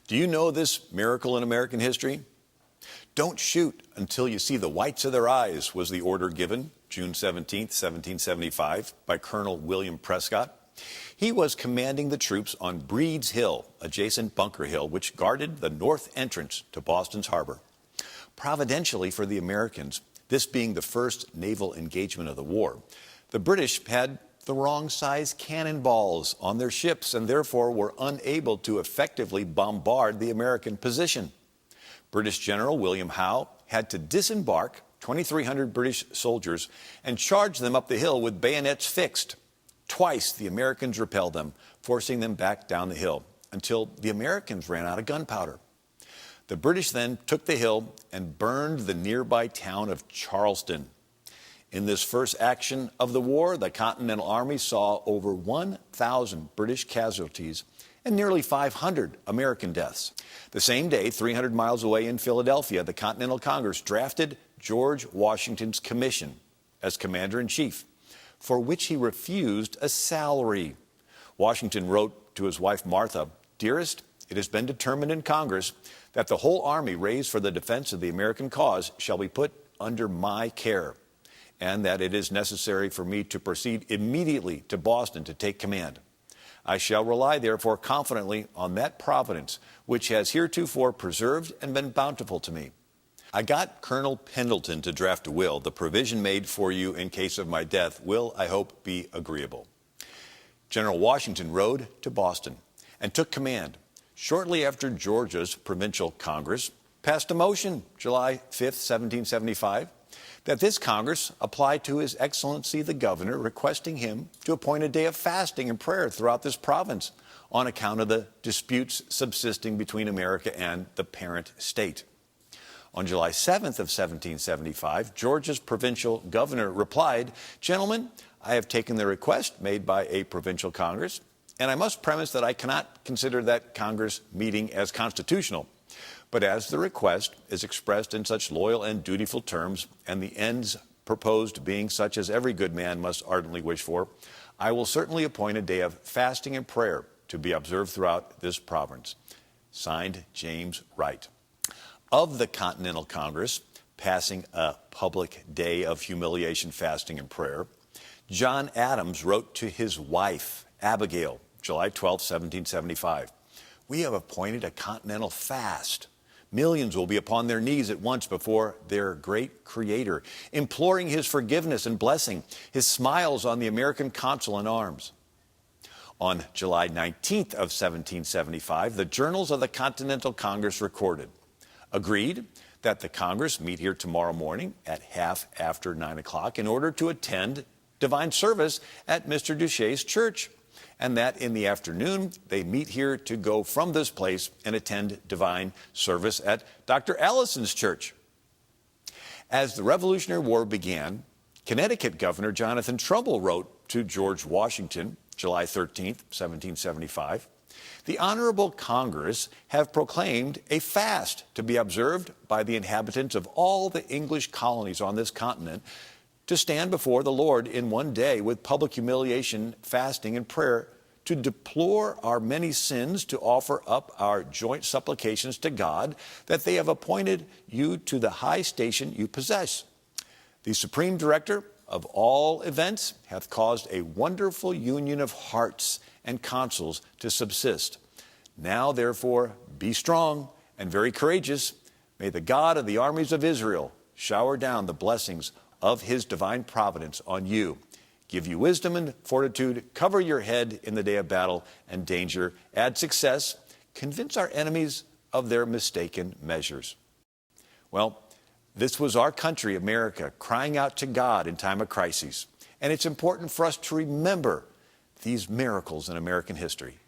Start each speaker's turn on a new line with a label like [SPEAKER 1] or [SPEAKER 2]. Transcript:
[SPEAKER 1] Do you know this miracle in American history? Don't shoot until you see the whites of their eyes, was the order given June 17, 1775, by Colonel William Prescott. He was commanding the troops on Breed's Hill, adjacent Bunker Hill, which guarded the north entrance to Boston's harbor. Providentially for the Americans, this being the first naval engagement of the war, the British had the wrong size cannonballs on their ships and therefore were unable to effectively bombard the American position. British General William Howe had to disembark 2,300 British soldiers and charge them up the hill with bayonets fixed. Twice the Americans repelled them, forcing them back down the hill until the Americans ran out of gunpowder. The British then took the hill and burned the nearby town of Charleston. In this first action of the war, the Continental Army saw over 1,000 British casualties and nearly 500 American deaths. The same day, 300 miles away in Philadelphia, the Continental Congress drafted George Washington's commission as commander-in-chief, for which he refused a salary. Washington wrote to his wife Martha, "Dearest, it has been determined in Congress that the whole army raised for the defense of the American cause shall be put under my care, and that it is necessary for me to proceed immediately to Boston to take command. I shall rely, therefore, confidently on that providence which has heretofore preserved and been bountiful to me. I got Colonel Pendleton to draft a will. The provision made for you in case of my death will, I hope, be agreeable." General Washington rode to Boston and took command. Shortly after, Georgia's Provincial Congress passed a motion, July 5, 1775, that this Congress apply to His Excellency the Governor, requesting him to appoint a day of fasting and prayer throughout this province on account of the disputes subsisting between America and the parent state. On July 7th of 1775, Georgia's provincial governor replied, "Gentlemen, I have taken the request made by a provincial Congress, and I must premise that I cannot consider that Congress meeting as constitutional. But as the request is expressed in such loyal and dutiful terms, and the ends proposed being such as every good man must ardently wish for, I will certainly appoint a day of fasting and prayer to be observed throughout this province." Signed, James Wright. Of the Continental Congress passing a public day of humiliation, fasting, and prayer, John Adams wrote to his wife, Abigail, July 12, 1775, "We have appointed a continental fast. Millions will be upon their knees at once before their great Creator, imploring His forgiveness and blessing, His smiles on the American consul in arms." On July 19th of 1775, the journals of the Continental Congress recorded, "Agreed that the Congress meet here tomorrow morning at half after 9 o'clock in order to attend divine service at Mr. Duchesne's church, and that in the afternoon they meet here to go from this place and attend divine service at Dr. Allison's church." As the Revolutionary War began, Connecticut Governor Jonathan Trumbull wrote to George Washington, July 13th, 1775, "The Honorable Congress have proclaimed a fast to be observed by the inhabitants of all the English colonies on this continent, to stand before the Lord in one day with public humiliation, fasting, and prayer, to deplore our many sins, to offer up our joint supplications to God, that they have appointed you to the high station you possess. The Supreme Director of all events hath caused a wonderful union of hearts and counsels to subsist. Now, therefore, be strong and very courageous. May the God of the armies of Israel shower down the blessings of His divine providence on you, give you wisdom and fortitude, cover your head in the day of battle and danger, add success, convince our enemies of their mistaken measures." Well, this was our country, America, crying out to God in time of crises. And it's important for us to remember these miracles in American history.